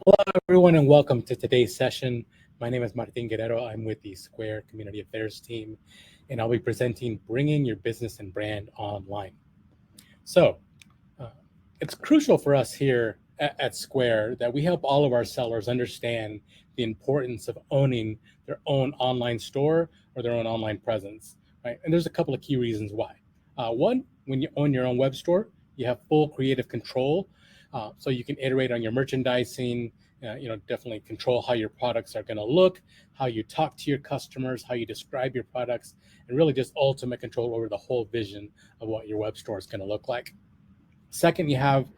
Hello, everyone, and welcome to today's session. My name is Martin Guerrero. I'm with the Square Community Affairs team, and I'll be presenting Bringing Your Business and Brand Online. So, uh, it's crucial for us here at Square that we help all of our sellers understand the importance of owning their own online store or their own online presence, right? And there's a couple of key reasons why. One, when you own your own web store, you have full creative control, so you can iterate on your merchandising. Definitely control how your products are going to look, how you talk to your customers, how you describe your products, and really just ultimate control over the whole vision of what your web store is going to look like. Second, you have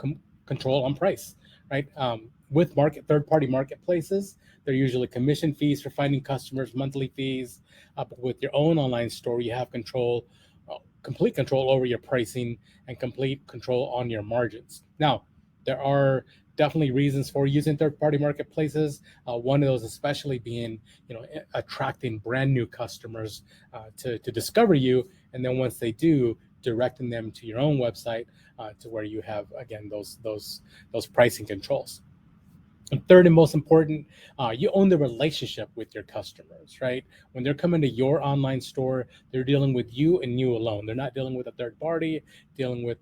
control on price, right? With third-party marketplaces, they're usually commission fees for finding customers, monthly fees. But with your own online store, you have complete control over your pricing and complete control on your margins. Now, there are definitely reasons for using third-party marketplaces. One of those, especially being, attracting brand new customers to discover you, and then once they do, directing them to your own website to where you have again those pricing controls. And third and most important, you own the relationship with your customers, right? When they're coming to your online store, they're dealing with you and you alone. They're not dealing with a third party, dealing with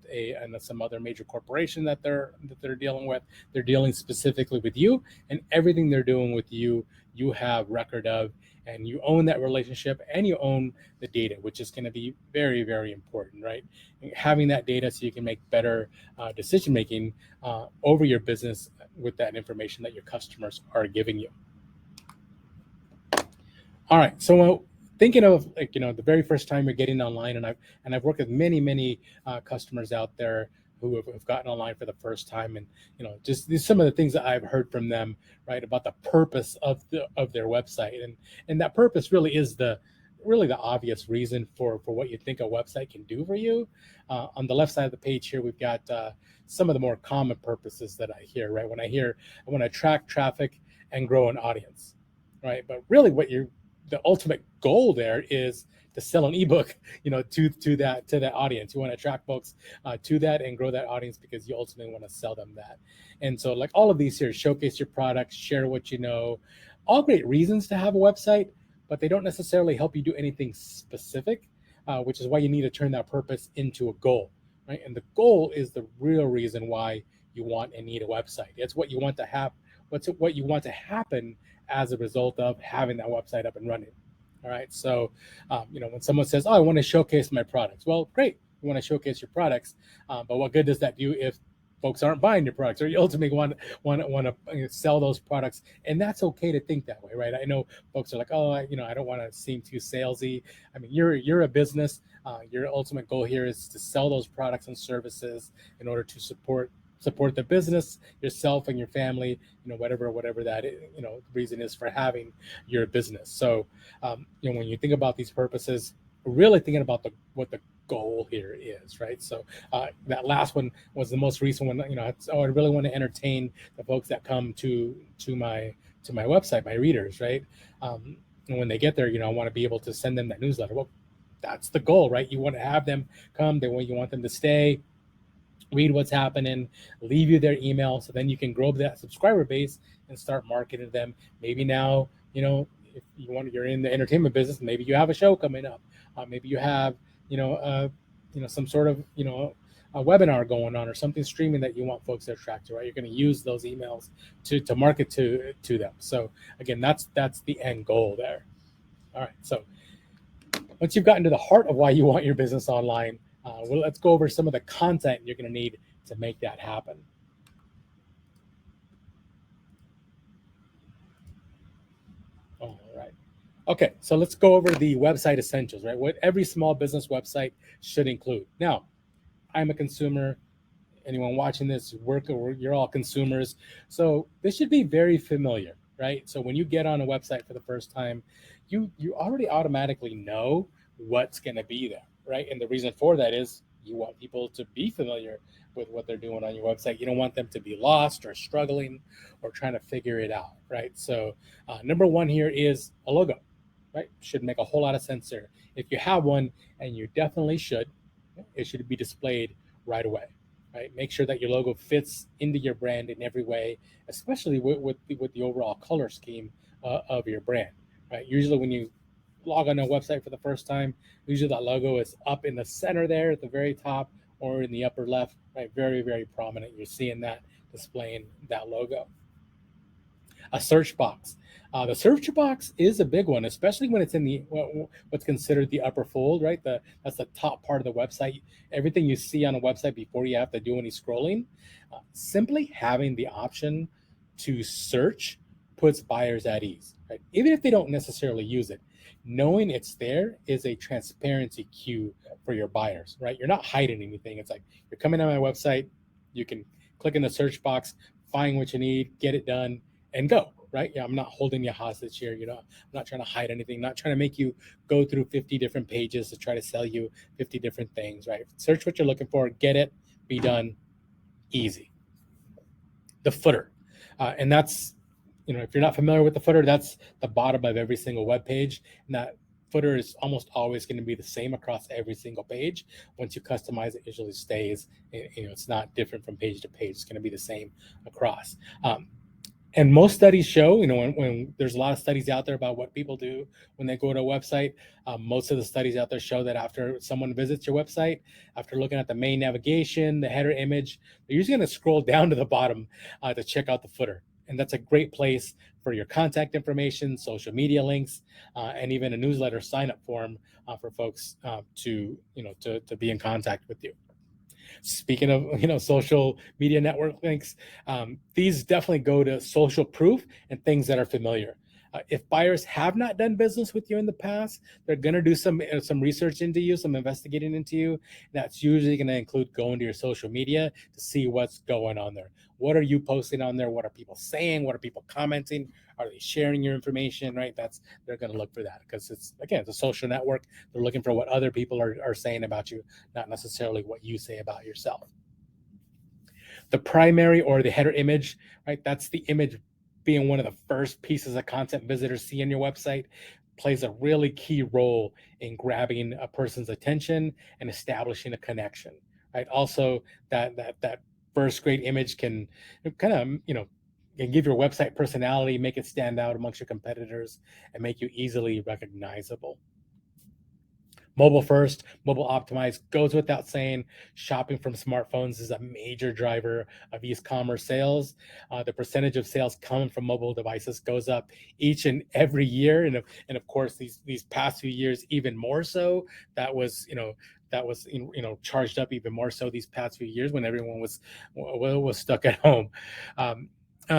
some other major corporation that they're dealing with. They're dealing specifically with you, and everything they're doing with you, you have record of, and you own that relationship, and you own the data, which is going to be very, very important, right? Having that data so you can make better decision making over your business with that information that your customers are giving you. All right, so thinking of the very first time you're getting online, and I've worked with many customers out there who have gotten online for the first time, and just some of the things that I've heard from them, right, about the purpose of their website, and that purpose really the obvious reason for what you think a website can do for you. On the left side of the page here, we've got some of the more common purposes that I hear, right? I want to attract traffic and grow an audience, right? But really the ultimate goal there is to sell an ebook, to that audience. You want to attract folks to that and grow that audience because you ultimately want to sell them that. And so, like all of these here, showcase your products, share what you know, all great reasons to have a website, but they don't necessarily help you do anything specific, which is why you need to turn that purpose into a goal, right? And the goal is the real reason why you want and need a website. It's what you want to have, what you want to happen as a result of having that website up and running. All right. So, when someone says, "Oh, I want to showcase my products," well, great. You want to showcase your products, but what good does that do if folks aren't buying your products, or you ultimately want to sell those products? And that's okay to think that way, right? I know folks are like, "Oh, I don't want to seem too salesy." I mean, you're a business. Your ultimate goal here is to sell those products and services in order to support the business, yourself and your family, whatever that reason is for having your business. So when you think about these purposes, really thinking about what the goal here is, right? So that last one was the most recent one. I really want to entertain the folks that come to my website, my readers, right? And when they get there, I want to be able to send them that newsletter. Well, that's the goal, right? You want to have them come, you want them to stay, read what's happening, leave you their email, so then you can grow that subscriber base and start marketing them. Maybe now, if you're in the entertainment business, maybe you have a show coming up. Maybe you have, some sort of, a webinar going on or something streaming that you want folks to attract to, right? You're going to use those emails to market to them. So again, that's the end goal there. All right. So once you've gotten to the heart of why you want your business online, let's go over some of the content you're going to need to make that happen. All right. Okay, so let's go over the website essentials, right? What every small business website should include. Now, I'm a consumer. Anyone watching this, you're all consumers. So this should be very familiar, right? So when you get on a website for the first time, you already automatically know what's going to be there, right? And the reason for that is you want people to be familiar with what they're doing on your website. You don't want them to be lost or struggling or trying to figure it out, right? So number one here is a logo, right? Should make a whole lot of sense there. If you have one, and you definitely should, it should be displayed right away. right? Make sure that your logo fits into your brand in every way, especially with the overall color scheme of your brand, right? Usually when you log on a website for the first time, usually that logo is up in the center there at the very top or in the upper left, right? Very, very prominent. You're seeing that displaying that logo. A search box. The search box is a big one, especially when it's in the what's considered the upper fold, right? That's the top part of the website. Everything you see on a website before you have to do any scrolling. Simply having the option to search puts buyers at ease, right? Even if they don't necessarily use it, knowing it's there is a transparency cue for your buyers, right? You're not hiding anything. It's like you're coming on my website, you can click in the search box, find what you need, get it done, and go, right? Yeah, I'm not holding you hostage here. I'm not trying to hide anything, not trying to make you go through 50 different pages to try to sell you 50 different things, right? Search what you're looking for, get it, be done, easy. The footer. And that's, if you're not familiar with the footer, that's the bottom of every single web page. And that footer is almost always going to be the same across every single page. Once you customize it, usually stays. It's not different from page to page. It's going to be the same across. And most studies show, when there's a lot of studies out there about what people do when they go to a website, most of the studies out there show that after someone visits your website, after looking at the main navigation, the header image, they're usually going to scroll down to the bottom to check out the footer. And that's a great place for your contact information, social media links, and even a newsletter sign-up form for folks to be in contact with you. Speaking of social media network links, these definitely go to social proof and things that are familiar. If buyers have not done business with you in the past, they're going to do some research into you, some investigating into you. That's usually going to include going to your social media to see what's going on there. What are you posting on there? What are people saying? What are people commenting? Are they sharing your information? Right? They're going to look for that because it's a social network. They're looking for what other people are saying about you, not necessarily what you say about yourself. The primary or the header image, right? That's the image being one of the first pieces of content visitors see on your website, plays a really key role in grabbing a person's attention and establishing a connection, right? Also, that first great image can kind of, can give your website personality, make it stand out amongst your competitors, and make you easily recognizable. Mobile first, mobile optimized goes without saying. Shopping from smartphones is a major driver of e-commerce sales. The percentage of sales coming from mobile devices goes up each and every year, and of course these past few years even more so. That was charged up even more so these past few years when everyone was stuck at home.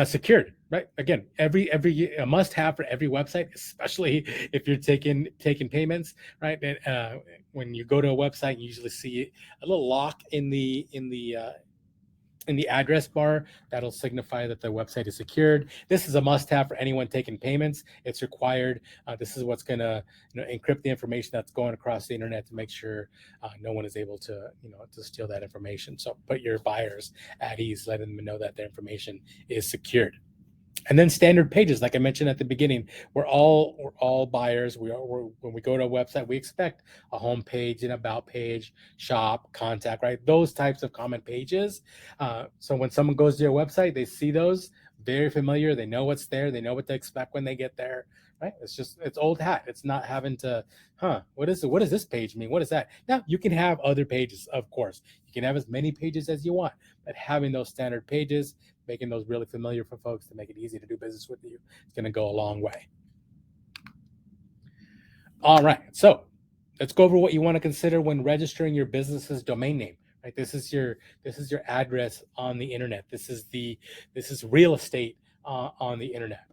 Secured, right? Again, a must have for every website, especially if you're taking payments, right? And when you go to a website, you usually see a little lock in the address bar that'll signify that the website is secured. This is a must-have for anyone taking payments. It's required. This is what's going to encrypt the information that's going across the internet to make sure no one is able to steal that information. So put your buyers at ease, letting them know that their information is secured. And then standard pages, like I mentioned at the beginning, we're all buyers. When we go to a website, we expect a home page, an about page, shop, contact, right? Those types of common pages. So when someone goes to your website, they see those, very familiar. They know what's there. They know what to expect when they get there, right? It's old hat. It's not having to, what is it? What does this page mean? What is that? Now you can have other pages, of course. You can have as many pages as you want, but having those standard pages, making those really familiar for folks to make it easy to do business with you, it's going to go a long way. All right, so let's go over what you want to consider when registering your business's domain name. Right, this is your address on the internet. This is real estate on the internet.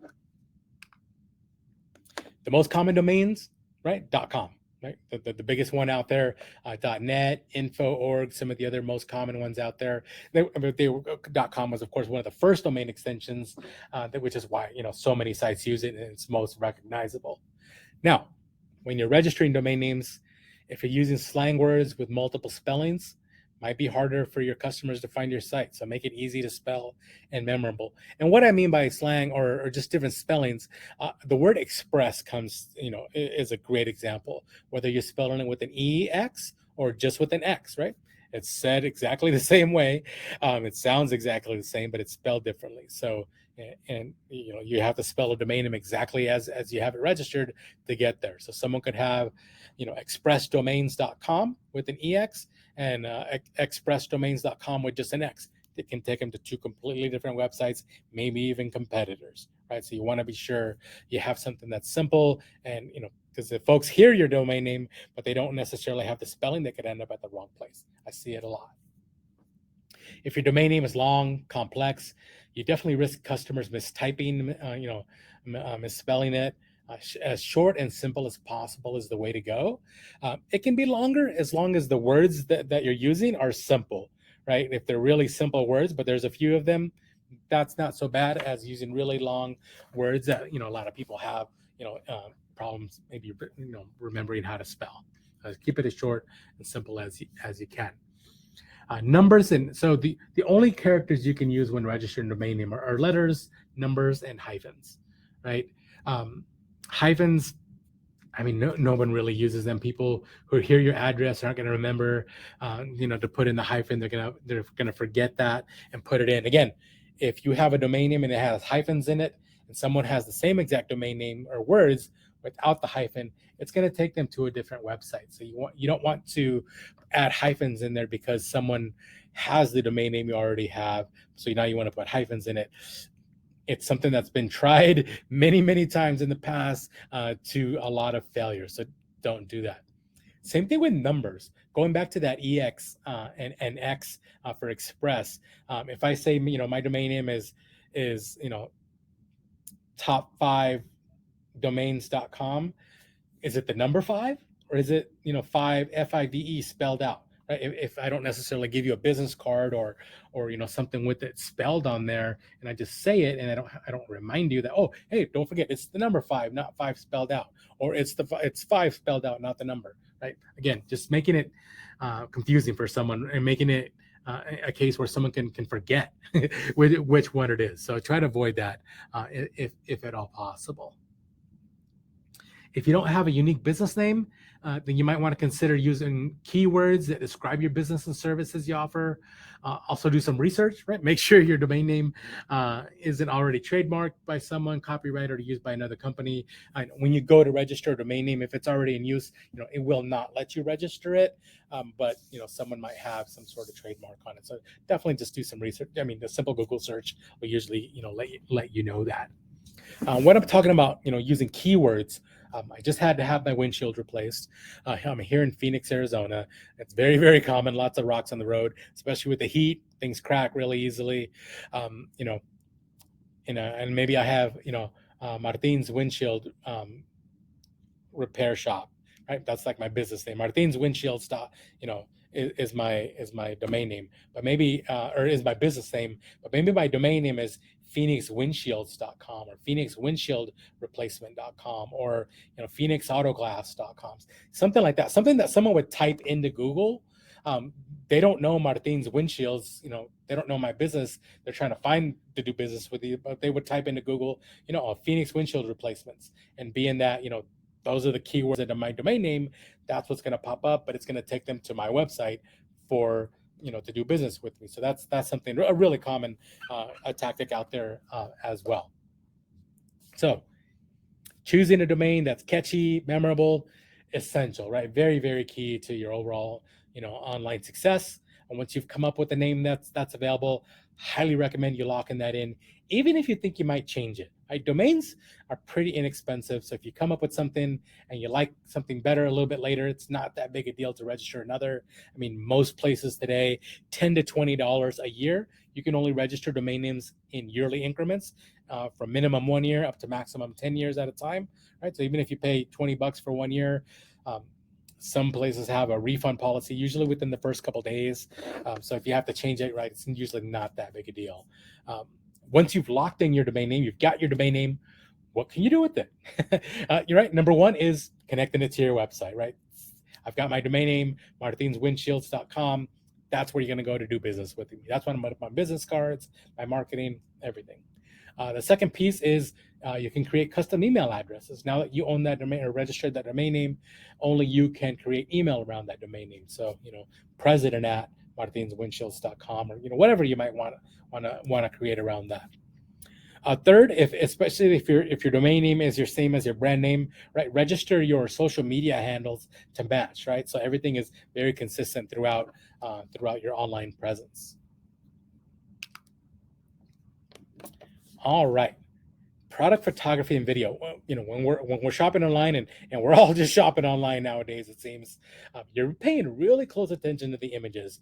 The most common domains, right? .com. Right? The biggest one out there, .net, info.org, some of the other most common ones out there. .com was, of course, one of the first domain extensions, which is why so many sites use it and it's most recognizable. Now, when you're registering domain names, if you're using slang words with multiple spellings, might be harder for your customers to find your site. So make it easy to spell and memorable. And what I mean by slang or just different spellings, the word express is a great example, whether you're spelling it with an EX or just with an X, right? It's said exactly the same way. It sounds exactly the same, but it's spelled differently. So, and you have to spell a domain name exactly as you have it registered to get there. So someone could have, expressdomains.com with an EX and expressdomains.com with just an X. It can take them to two completely different websites, maybe even competitors, right? So you want to be sure you have something that's simple and, because if folks hear your domain name, but they don't necessarily have the spelling, they could end up at the wrong place. I see it a lot. If your domain name is long, complex, you definitely risk customers mistyping, misspelling it. As short and simple as possible is the way to go. It can be longer as long as the words that you're using are simple, right? If they're really simple words, but there's a few of them, that's not so bad as using really long words that, a lot of people have, problems maybe, remembering how to spell. Keep it as short and simple as you can. Numbers, and so the only characters you can use when registering a domain name are letters, numbers, and hyphens, right? Hyphens, I mean, no one really uses them. People who hear your address aren't going to remember, to put in the hyphen. They're gonna forget that and put it in. Again, if you have a domain name and it has hyphens in it, and someone has the same exact domain name or words without the hyphen, it's going to take them to a different website. So you don't want to add hyphens in there because someone has the domain name you already have. So now you want to put hyphens in it. It's something that's been tried many, many times in the past to a lot of failure. So don't do that. Same thing with numbers. Going back to that EX and X for Express. If I say, my domain name is top5domains.com, is it the number 5 or is it 5 FIVE spelled out? Right? If I don't necessarily give you a business card or something with it spelled on there, and I just say it and I don't remind you that, oh, hey, don't forget it's the number 5, not 5 spelled out, or it's 5 spelled out, not the number. Right? Again, just making it confusing for someone and making it a case where someone can forget which one it is. So try to avoid that if at all possible. If you don't have a unique business name, then you might want to consider using keywords that describe your business and services you offer. Also do some research, right? Make sure your domain name isn't already trademarked by someone, copyrighted, or used by another company. When you go to register a domain name, if it's already in use, it will not let you register it. But someone might have some sort of trademark on it. So definitely just do some research. I mean, the simple Google search will usually let you know that. When I'm talking about using keywords, I just had to have my windshield replaced. I'm here in Phoenix, Arizona. It's very, very common. Lots of rocks on the road, especially with the heat. Things crack really easily. And maybe I have Martin's windshield repair shop. Right, that's like my business name. Martin's windshield stop. Is my domain name, but maybe or is my business name, but maybe my domain name is phoenixwindshields.com or phoenixwindshieldreplacement.com or phoenixautoglass.com, something like that, something that someone would type into Google. They don't know Martin's windshields, they don't know my business. They're trying to find to do business with you, but they would type into Google, Phoenix windshield replacements, and being that those are the keywords into my domain name, that's what's going to pop up, but it's going to take them to my website for to do business with me. So that's something, a really common a tactic out there as well. So choosing a domain that's catchy, memorable, essential, right? Very, very key to your overall online success. And once you've come up with a name that's available, highly recommend you locking that in, even if you think you might change it. Right? Domains are pretty inexpensive. So if you come up with something and you like something better a little bit later, it's not that big a deal to register another. I mean, most places today, $10 to $20 a year. You can only register domain names in yearly increments, from minimum 1 year up to maximum 10 years at a time. Right? So even if you pay $20 for 1 year, some places have a refund policy, usually within the first couple of days. So if you have to change it, right, it's usually not that big a deal. Once you've locked in your domain name, you've got your domain name, what can you do with it? You're right. Number one is connecting it to your website, right? I've got my domain name, martinswindshields.com. That's where you're going to go to do business with me. That's when I'm going to put my business cards, my marketing, everything. The second piece is you can create custom email addresses. Now that you own that domain or registered that domain name, only you can create email around that domain name. So, president at martinswindshields.com, or whatever you might want to create around that. Third, especially if your domain name is your same as your brand name, right? Register your social media handles to match, right? So everything is very consistent throughout your online presence. All right, product photography and video. Well, when we're shopping online, and we're all just shopping online nowadays, it seems, you're paying really close attention to the images,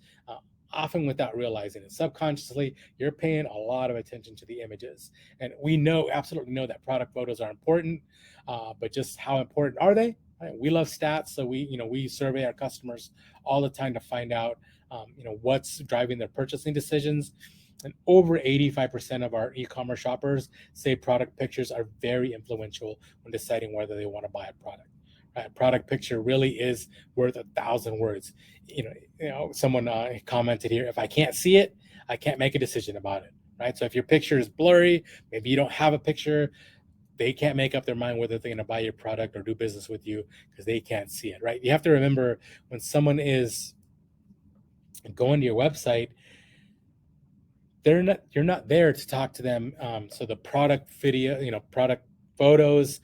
often without realizing it. Subconsciously, you're paying a lot of attention to the images, and we absolutely know that product photos are important, but just how important are they? Right? We love stats, so we survey our customers all the time to find out what's driving their purchasing decisions. And over 85% of our e-commerce shoppers say product pictures are very influential when deciding whether they want to buy a product. Right? A product picture really is worth 1,000 words. Someone commented here, if I can't see it, I can't make a decision about it. Right? So if your picture is blurry, maybe you don't have a picture, they can't make up their mind whether they're going to buy your product or do business with you because they can't see it. Right? You have to remember, when someone is going to your website, you're not there to talk to them. So the product video, product photos,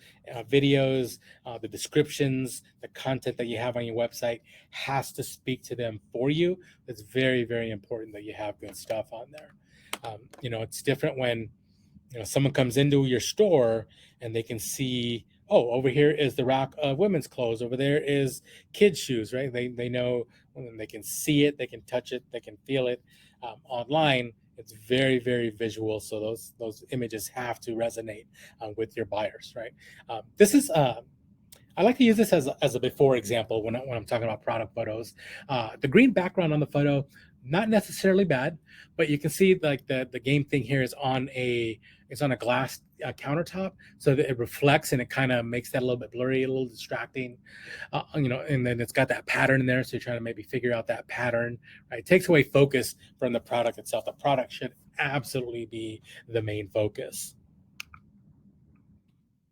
videos, the descriptions, the content that you have on your website has to speak to them for you. It's very, very important that you have good stuff on there. It's different when someone comes into your store and they can see, oh, over here is the rack of women's clothes, over there is kids shoes, right? They know, they can see it, they can touch it, they can feel it. Online, it's very, very visual, so those images have to resonate with your buyers, right? This is I like to use this as a before example when I'm talking about product photos. The green background on the photo, not necessarily bad, but you can see like the game thing here is on a glass countertop, so that it reflects and it kind of makes that a little bit blurry, a little distracting, and then it's got that pattern in there, so you're trying to maybe figure out that pattern, right? It takes away focus from the product itself. The product should absolutely be the main focus.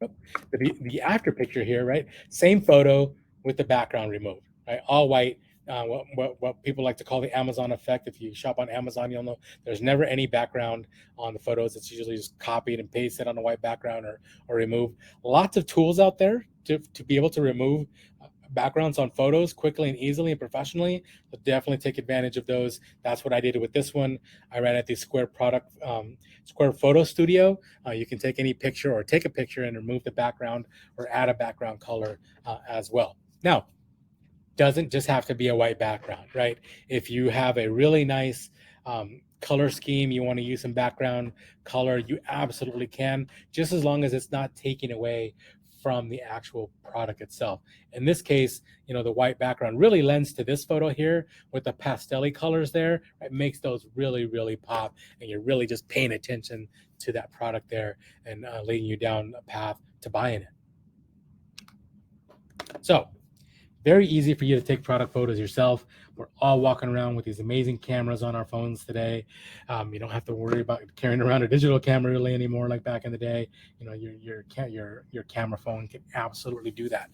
The after picture here, right? Same photo with the background removed, right? All white. What people like to call the Amazon effect. If you shop on Amazon, you'll know there's never any background on the photos. It's usually just copied and pasted on a white background or removed. Lots of tools out there to be able to remove backgrounds on photos quickly and easily and professionally. So definitely take advantage of those. That's what I did with this one. I ran at the Square Photo Studio. You can take any picture or take a picture and remove the background or add a background color as well. Now, doesn't just have to be a white background, right? If you have a really nice color scheme, you want to use some background color, you absolutely can, just as long as it's not taking away from the actual product itself. In this case, the white background really lends to this photo here with the pastel colors there. It makes those really, really pop, and you're really just paying attention to that product there and leading you down a path to buying it. So, very easy for you to take product photos yourself. We're all walking around with these amazing cameras on our phones today. You don't have to worry about carrying around a digital camera really anymore like back in the day. Your camera phone can absolutely do that.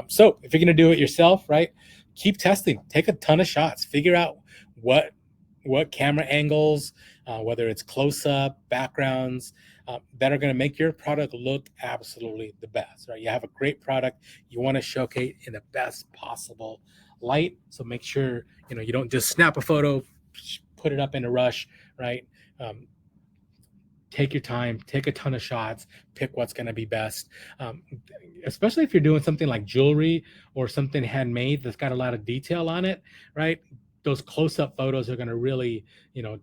So if you're going to do it yourself, right, keep testing. Take a ton of shots. Figure out what camera angles, whether it's close-up, backgrounds, that are going to make your product look absolutely the best, right? You have a great product. You want to showcase in the best possible light. So make sure, you don't just snap a photo, put it up in a rush, right? Take your time, take a ton of shots, pick what's going to be best. Especially if you're doing something like jewelry or something handmade that's got a lot of detail on it, right? Those close-up photos are going to really,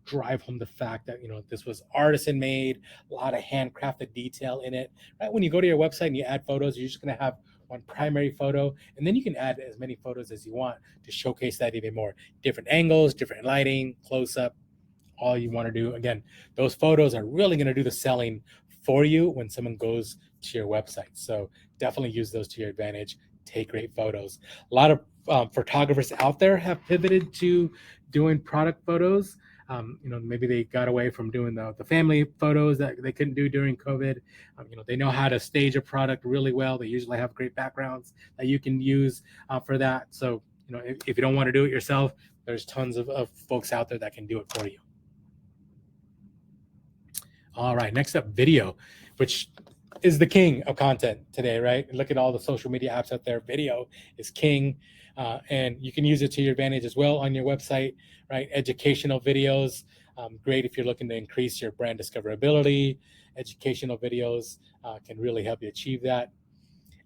drive home the fact that, this was artisan made, a lot of handcrafted detail in it, right? When you go to your website and you add photos, you're just going to have one primary photo, and then you can add as many photos as you want to showcase that even more. Different angles, different lighting, close-up, all you want to do. Again, those photos are really going to do the selling for you when someone goes to your website. So definitely use those to your advantage. Take great photos. A lot of photographers out there have pivoted to doing product photos. Maybe they got away from doing the family photos that they couldn't do during COVID. They know how to stage a product really well. They usually have great backgrounds that you can use for that. So, if you don't want to do it yourself, There's tons of folks out there that can do it for you. All right, next up, video, which is the king of content today, right? Look at all the social media apps out there. Video is king, and you can use it to your advantage as well on your website, right? Educational videos, great if you're looking to increase your brand discoverability. Educational videos can really help you achieve that.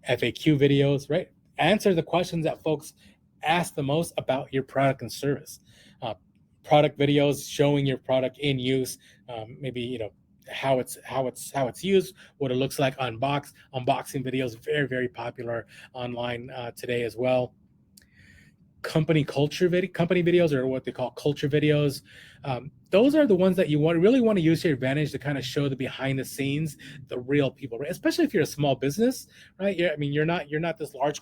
FAQ videos, right? Answer the questions that folks ask the most about your product and service. Product videos showing your product in use, maybe how it's used, what it looks like. Unboxing videos, very very popular online today as well. Company videos, or what they call culture videos. Those are the ones that you really want to use to your advantage to kind of show the behind the scenes, the real people, right? Especially if you're a small business, right? You're not this large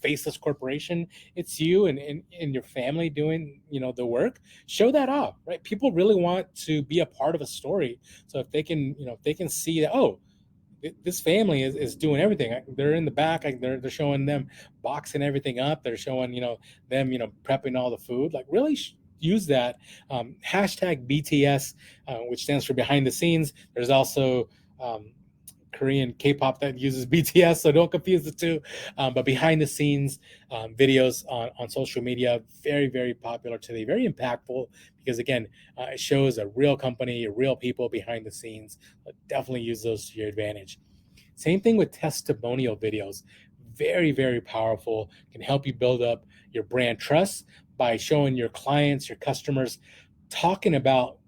faceless corporation. It's you and your family doing the work. Show that off, right? People really want to be a part of a story. So if they can see that, oh, this family is doing everything. They're in the back. They're showing them boxing everything up. They're showing them prepping all the food. Like really use that hashtag BTS, which stands for behind the scenes. There's also Korean K-pop that uses BTS, so don't confuse the two. But behind the scenes videos on social media, very very popular today, very impactful because again, it shows a real company, real people behind the scenes. But definitely use those to your advantage. Same thing with testimonial videos, very very powerful. Can help you build up your brand trust by showing your clients, your customers, talking about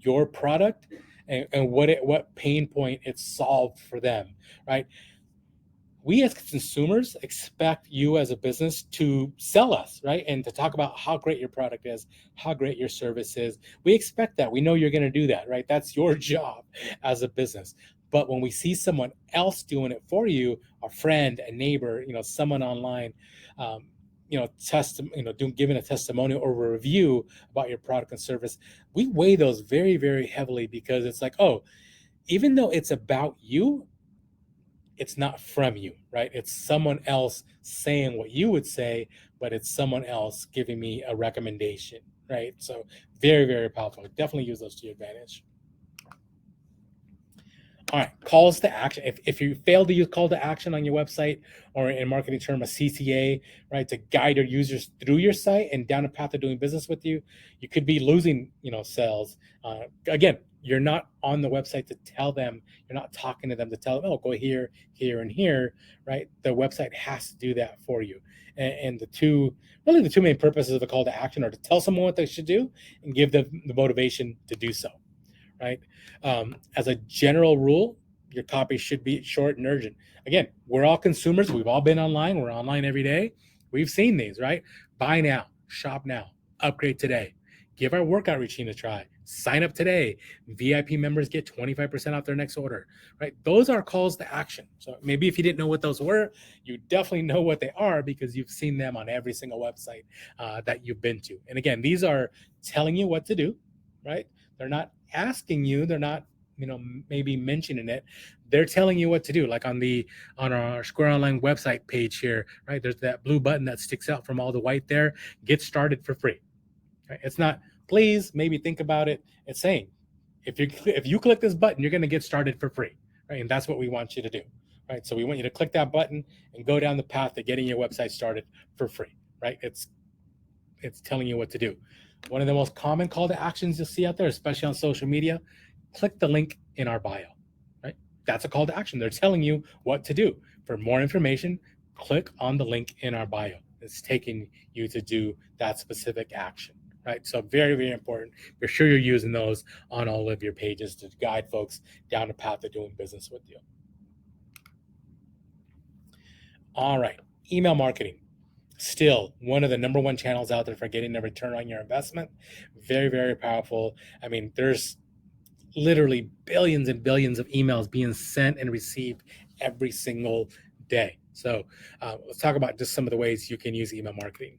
your product and what pain point it solved for them, right? We as consumers expect you as a business to sell us, right? And to talk about how great your product is, how great your service is. We expect that. We know you're going to do that, right? That's your job as a business. But when we see someone else doing it for you, a friend, a neighbor, someone online, giving a testimonial or a review about your product and service, we weigh those very, very heavily because it's like, oh, even though it's about you, it's not from you, right? It's someone else saying what you would say, but it's someone else giving me a recommendation, right? So very, very powerful. Definitely use those to your advantage. All right, calls to action. If you fail to use call to action on your website, or in marketing term, a CTA, right, to guide your users through your site and down a path of doing business with you, you could be losing, sales. Again, you're not on the website to tell them, you're not talking to them to tell them, oh, go here, here, and here, right? The website has to do that for you. And the two main purposes of a call to action are to tell someone what they should do and give them the motivation to do so. Right? As a general rule, your copy should be short and urgent. Again, we're all consumers. We've all been online. We're online every day. We've seen these, right? Buy now, shop now, upgrade today, give our workout routine a try, sign up today. VIP members get 25% off their next order, right? Those are calls to action. So maybe if you didn't know what those were, you definitely know what they are because you've seen them on every single website that you've been to. And again, these are telling you what to do, right? They're not asking you, they're not maybe mentioning it, they're telling you what to do. Like on our Square Online website page here, right, there's that blue button that sticks out from all the white there. Get started for free, right? It's not please maybe think about it. It's saying if you click this button, you're going to get started for free, right? And that's what we want you to do, right? So we want you to click that button and go down the path to getting your website started for free, right? It's telling you what to do. One of the most common call to actions you'll see out there, especially on social media, click the link in our bio, right? That's a call to action. They're telling you what to do. For more information, click on the link in our bio. It's taking you to do that specific action, right? So very, very important. Be sure you're using those on all of your pages to guide folks down the path of doing business with you. All right, email marketing. Still one of the number one channels out there for getting a return on your investment. Very, very powerful. I mean, there's literally billions and billions of emails being sent and received every single day. So let's talk about just some of the ways you can use email marketing.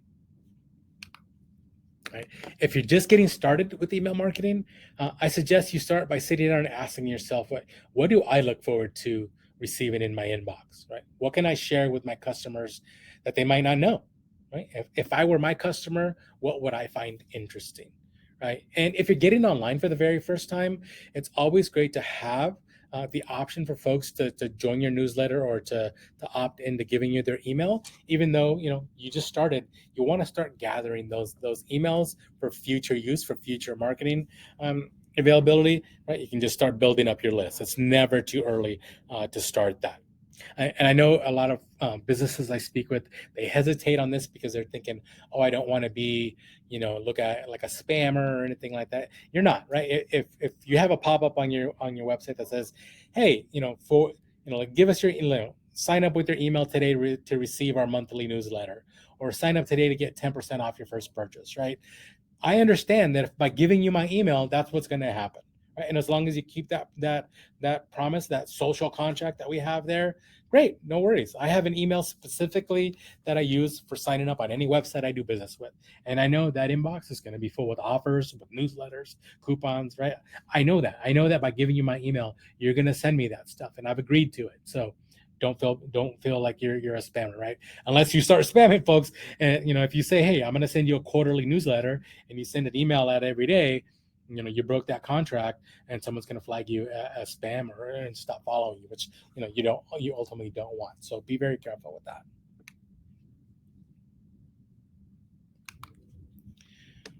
Right. If you're just getting started with email marketing, I suggest you start by sitting down and asking yourself, what do I look forward to receiving in my inbox, right? What can I share with my customers that they might not know? right? If I were my customer, what would I find interesting, right? And if you're getting online for the very first time, it's always great to have the option for folks to join your newsletter or to opt into giving you their email. Even though you just started, you want to start gathering those emails for future use, for future marketing availability, right? You can just start building up your list. It's never too early to start that. And I know a lot of businesses I speak with, they hesitate on this because they're thinking, oh, I don't want to be, look at like a spammer or anything like that. You're not, right? If you have a pop up on your website that says, hey, like, give us your email, sign up with your email today to receive our monthly newsletter, or sign up today to get 10% off your first purchase, right? I understand that if by giving you my email, that's what's going to happen. Right? And as long as you keep that promise, that social contract that we have there, great, no worries. I have an email specifically that I use for signing up on any website I do business with, and I know that inbox is going to be full with offers, with newsletters, coupons. Right? I know that. I know that by giving you my email, you're going to send me that stuff, and I've agreed to it. So don't feel like you're a spammer, right? Unless you start spamming folks, and if you say, hey, I'm going to send you a quarterly newsletter, and you send an email out every day, you broke that contract, and someone's going to flag you as spam and stop following you, which you ultimately don't want. So be very careful with that.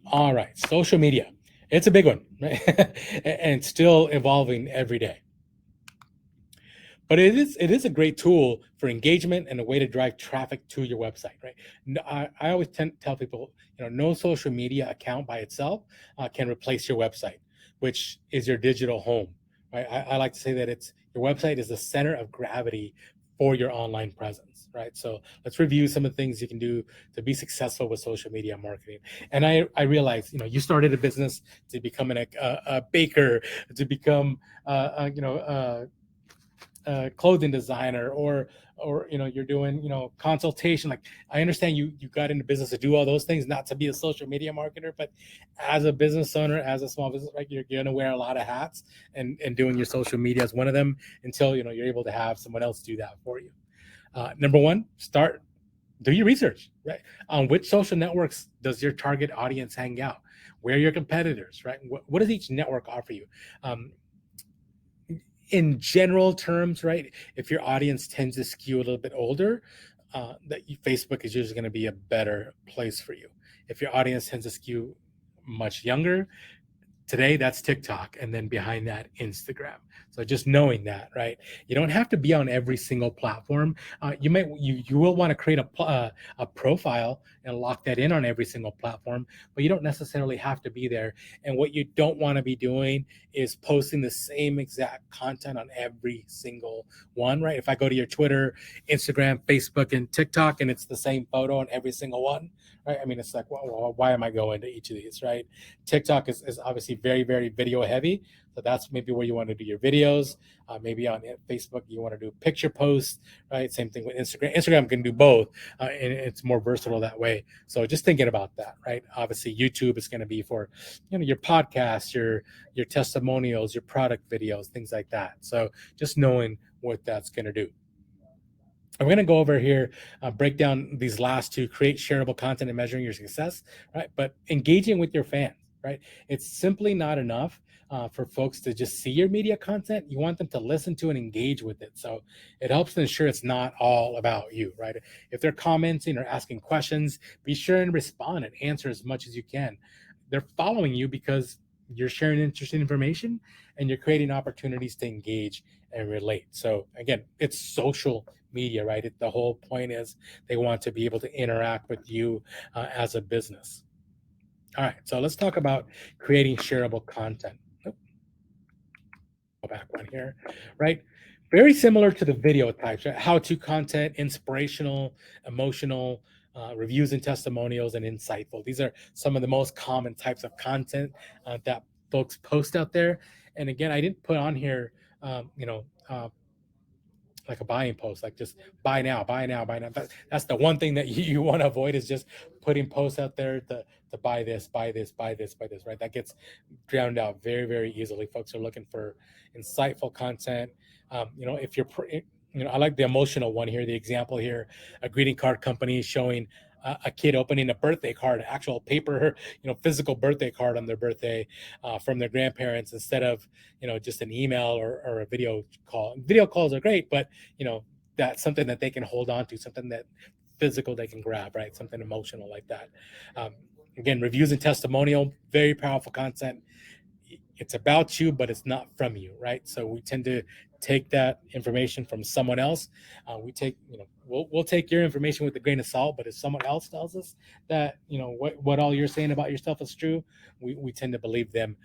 All right, social media, it's a big one, right? And still evolving every day. But it is a great tool for engagement and a way to drive traffic to your website, right? I always tell people, no social media account by itself can replace your website, which is your digital home, right? I like to say that it's your website is the center of gravity for your online presence, right? So let's review some of the things you can do to be successful with social media marketing. And I realize, you started a business to become a baker, to become clothing designer, or you're doing consultation. Like, I understand you got into business to do all those things, not to be a social media marketer, but as a business owner, as a small business, like, you're going to wear a lot of hats, and doing your social media is one of them, until you're able to have someone else do that for you. Number one, do your research, right? On which social networks does your target audience hang out? Where are your competitors, right? What does each network offer you? In general terms, right? If your audience tends to skew a little bit older, Facebook is usually going to be a better place for you. If your audience tends to skew much younger, today that's TikTok, and then behind that, Instagram. So just knowing that, right? You don't have to be on every single platform. You will want to create a profile and lock that in on every single platform, but you don't necessarily have to be there. And what you don't want to be doing is posting the same exact content on every single one, right? If I go to your Twitter, Instagram, Facebook, and TikTok, and it's the same photo on every single one, right? I mean, it's like, well, why am I going to each of these, right? TikTok is obviously very, very video heavy. So that's maybe where you want to do your videos. Maybe on Facebook, you want to do picture posts, right? Same thing with Instagram. Instagram can do both, and it's more versatile that way. So just thinking about that, right? Obviously, YouTube is going to be for, your podcasts, your testimonials, your product videos, things like that. So just knowing what that's going to do. I'm going to go over here, break down these last two: create shareable content and measuring your success, right? But engaging with your fans, right? It's simply not enough for folks to just see your media content. You want them to listen to and engage with it. So it helps to ensure it's not all about you, right? If they're commenting or asking questions, be sure and respond and answer as much as you can. They're following you because you're sharing interesting information, and you're creating opportunities to engage and relate. So again, it's social media, right? The whole point is they want to be able to interact with you as a business. All right, so let's talk about creating shareable content. Go back one here, right? Very similar to the video types, right? How-to content, inspirational, emotional, reviews and testimonials, and insightful. These are some of the most common types of content that folks post out there. And again, I didn't put on here, um, you know, uh, like a buying post, like just buy now, buy now, buy now. That's the one thing that you want to avoid, is just putting posts out there to buy this, buy this, buy this, buy this, right? That gets drowned out very, very easily. Folks are looking for insightful content. If you're, I like the emotional one here, the example here, a greeting card company showing a kid opening a birthday card, actual paper, physical birthday card on their birthday from their grandparents instead of just an email or a video call. Video calls are great, but that's something that they can hold on to, something that physical they can grab, right? Something emotional like that. Um, Again, reviews and testimonial, very powerful content. It's about you, but it's not from you, right? So we tend to take that information from someone else. We take, we'll take your information with a grain of salt, but if someone else tells us that, what all you're saying about yourself is true, we tend to believe them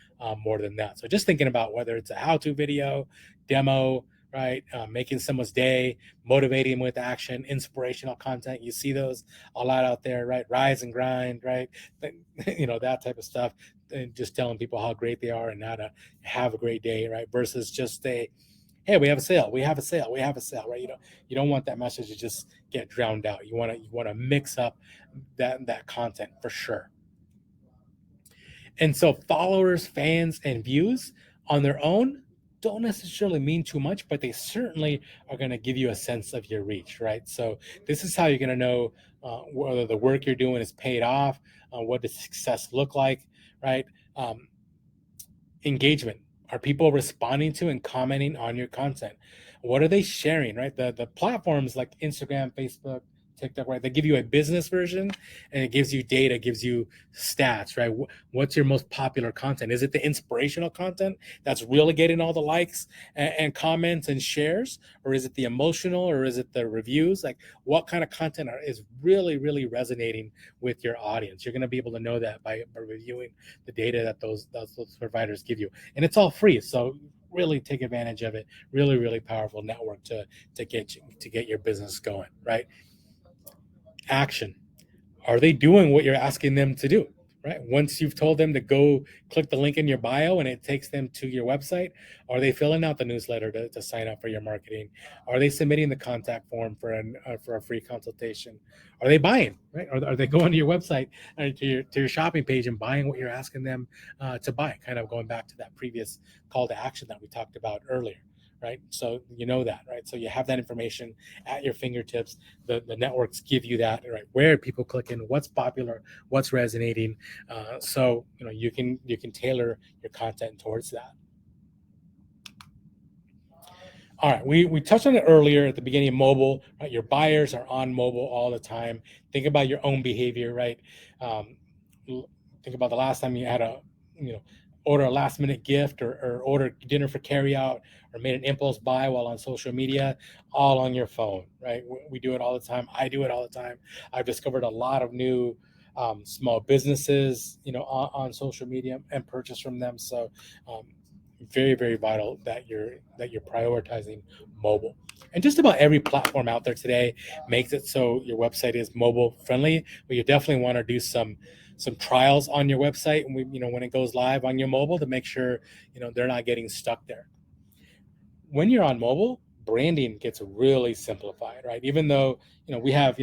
more than that. So just thinking about whether it's a how-to video, demo, right? Making someone's day, motivating them with action, inspirational content. You see those a lot out there, right? Rise and grind, right? That type of stuff. And just telling people how great they are and how to have a great day, right? Versus just a, hey, we have a sale, we have a sale, we have a sale, right? You don't want that message to just get drowned out. You want to mix up that content for sure. And so followers, fans, and views on their own don't necessarily mean too much, but they certainly are going to give you a sense of your reach, right? So this is how you're going to know whether the work you're doing is paid off, what does success look like, right? Um, Engagement. Are people responding to and commenting on your content? What are they sharing, right? The platforms like Instagram, Facebook, TikTok, right? They give you a business version and it gives you data, gives you stats, right? What's your most popular content? Is it the inspirational content that's really getting all the likes and comments and shares? Or is it the emotional, or is it the reviews? Like, what kind of content is really, really resonating with your audience? You're going to be able to know that by reviewing the data that those providers give you. And it's all free. So really take advantage of it. Really, really powerful network to get your business going, right? Action. Are they doing what you're asking them to do? Right. Once you've told them to go click the link in your bio and it takes them to your website, are they filling out the newsletter to sign up for your marketing? Are they submitting the contact form for a free consultation? Are they buying? Right. Are they going to your website to your shopping page and buying what you're asking them to buy? Kind of going back to that previous call to action that we talked about earlier. Right. So that, right? So you have that information at your fingertips. The networks give you that, right? Where are people clicking? What's popular? What's resonating? So you can tailor your content towards that. All right, we touched on it earlier at the beginning of mobile, right? Your buyers are on mobile all the time. Think about your own behavior, right? Um, think about the last time you had you know, order a last minute gift or order dinner for carry out or made an impulse buy while on social media, all on your phone, right? We do it all the time. I do it all the time. I've discovered a lot of new small businesses, on social media and purchase from them. So um, very, very vital that you're prioritizing mobile. And just about every platform out there today makes it so your website is mobile friendly, but you definitely want to do some trials on your website when it goes live on your mobile to make sure they're not getting stuck there. When you're on mobile, branding gets really simplified, right? Even though we have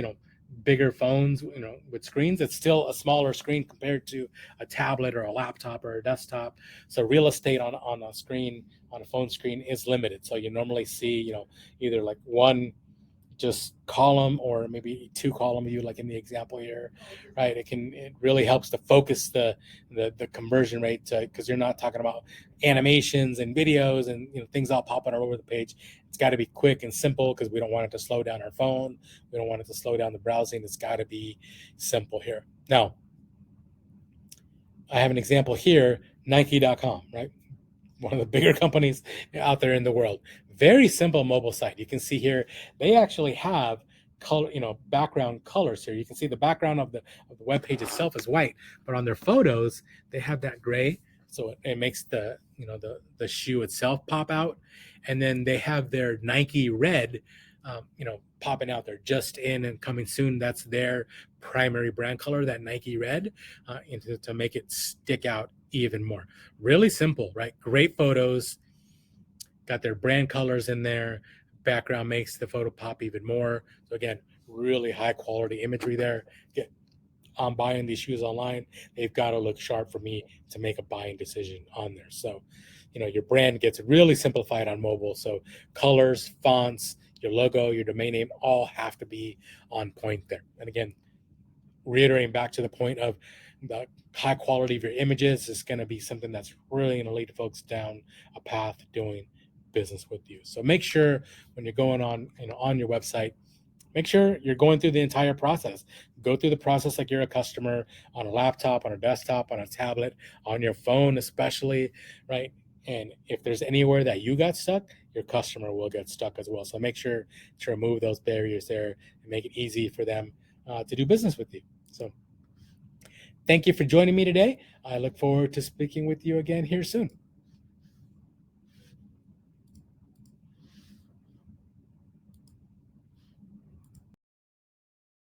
bigger phones with screens, it's still a smaller screen compared to a tablet or a laptop or a desktop. So real estate on a screen, on a phone screen, is limited. So you normally see either like one just column or maybe two column view, like in the example here, right? It really helps to focus the conversion rate, because you're not talking about animations and videos and things all popping all over the page. It's got to be quick and simple because we don't want it to slow down our phone. We don't want it to slow down the browsing. It's got to be simple here. Now, I have an example here, Nike.com, right? One of the bigger companies out there in the world. Very simple mobile site. You can see here they actually have color, background colors here. You can see the background of the web page itself is white, but on their photos they have that gray, so it makes the shoe itself pop out. And then they have their Nike red, popping out there, just in and coming soon. That's their primary brand color, that Nike red, and to make it stick out even more. Really simple, right? Great photos, got their brand colors in there. Background makes the photo pop even more. So again, really high quality imagery there. I'm buying these shoes online. They've got to look sharp for me to make a buying decision on there. So, your brand gets really simplified on mobile. So colors, fonts, your logo, your domain name, all have to be on point there. And again, reiterating back to the point of the high quality of your images is going to be something that's really going to lead folks down a path doing business with you. So make sure when you're going on, on your website, make sure you're going through the entire process. Go through the process like you're a customer on a laptop, on a desktop, on a tablet, on your phone, especially, right? And if there's anywhere that you got stuck, your customer will get stuck as well. So make sure to remove those barriers there and make it easy for them to do business with you. So thank you for joining me today. I look forward to speaking with you again here soon.